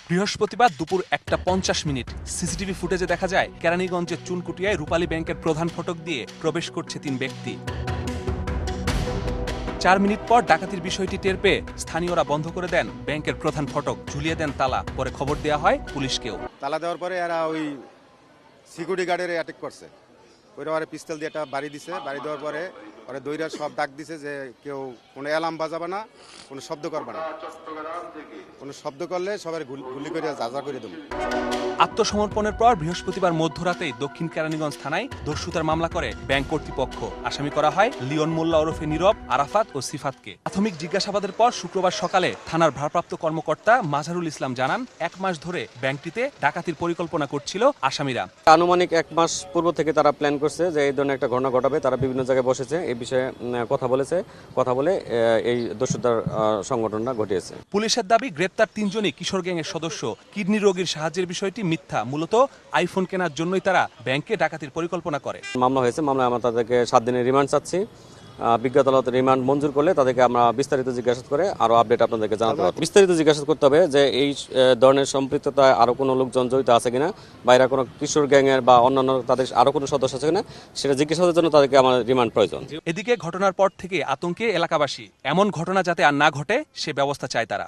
বৃহস্পতিবার দুপুর 1:50 সিসিটিভি ফুটেজে দেখা যায় কেরানীগঞ্জের চুনকুটিয়ায় রূপালী ব্যাংকের প্রধান ফটক দিয়ে প্রবেশ করছে 3 ব্যক্তি। 4 মিনিট পর ডাকাতির বিষয়টি টের পেয়ে স্থানীয়রা বন্ধ করে দেন ব্যাংকের প্রধান ফটক, ঝুলিয়ে দেন তালা। পরে খবর দেওয়া হয় পুলিশকেও। তালা দেওয়ার পরে এরা ওই সিকিউরিটি গার্ডের অ্যাটাক করছে। ওইটা ওরা পিস্তল দিয়ে একটা বাড়ি দিছে। বাড়ি দেওয়ার পরে ওরা দইরা সব ডাক দিছে যে কেউ কোনো অ্যালার্ম বাজাবে না, কোনো শব্দ করবে না। কোনো শব্দ করলে সবাই গুলি করে যা করে দেবো। আত্মসমর্পণের পর বৃহস্পতিবার মধ্যরাতেই দক্ষিণ কেরানীগঞ্জ থানায় দস্যুতার মামলা করে ব্যাংক কর্তৃপক্ষ। আসামি করা হয় লিওন মোল্লা ওরফে নীরব, আরাফাত ও সিফাতকে। প্রাথমিক জিজ্ঞাসাবাদের পর শুক্রবার সকালে থানার ভারপ্রাপ্ত কর্মকর্তা মাঝারুল ইসলাম জানান, 1 মাস ধরে ব্যাংকটিতে ডাকাতির পরিকল্পনা করছিল আসামিরা। আনুমানিক 1 মাস পূর্ব থেকে তারা প্ল্যান করছে যে এই ধরনের একটা ঘটনা ঘটাবে। তারা বিভিন্ন জায়গায় বসেছে, এই বিষয়ে কথা বলে এই দস্যুতার সংগঠনটা ঘটিয়েছে। পুলিশের দাবি, গ্রেপ্তার 3 জনই কিশোর গ্যাংয়ের সদস্য। কিডনি রোগীর সাহায্যের বিষয়টি মিথ্যা। মূলত আইফোন কেনার জন্যই তারা ব্যাংকে ডাকাতির পরিকল্পনা করে। মামলা হয়েছে, মামলায় আমরা তাদেরকে 7 দিনের রিমান্ড চাচ্ছি। বিজ্ঞ আদালত রিমান্ড মঞ্জুর করলে তাদেরকে আমরা বিস্তারিত জিজ্ঞাসা করে আরো আপডেট আপনাদেরকে জানাতে পারবো। বিস্তারিত জিজ্ঞাসা করতে হবে যে এই ধরনের সম্পৃক্ততায় আরো কোনো লোকজন জড়িত আছে কিনা, বাইরে কোনো কিশোর গ্যাংয়ের বা অন্যান্য তাদের আরো কোনো সদস্য আছে কিনা, সেটা জিজ্ঞাসার জন্য তাদেরকে আমার রিমান্ড প্রয়োজন। এদিকে ঘটনার পর থেকে আতঙ্কে এলাকাবাসী। এমন ঘটনা যাতে আর না ঘটে সে ব্যবস্থা চায় তারা।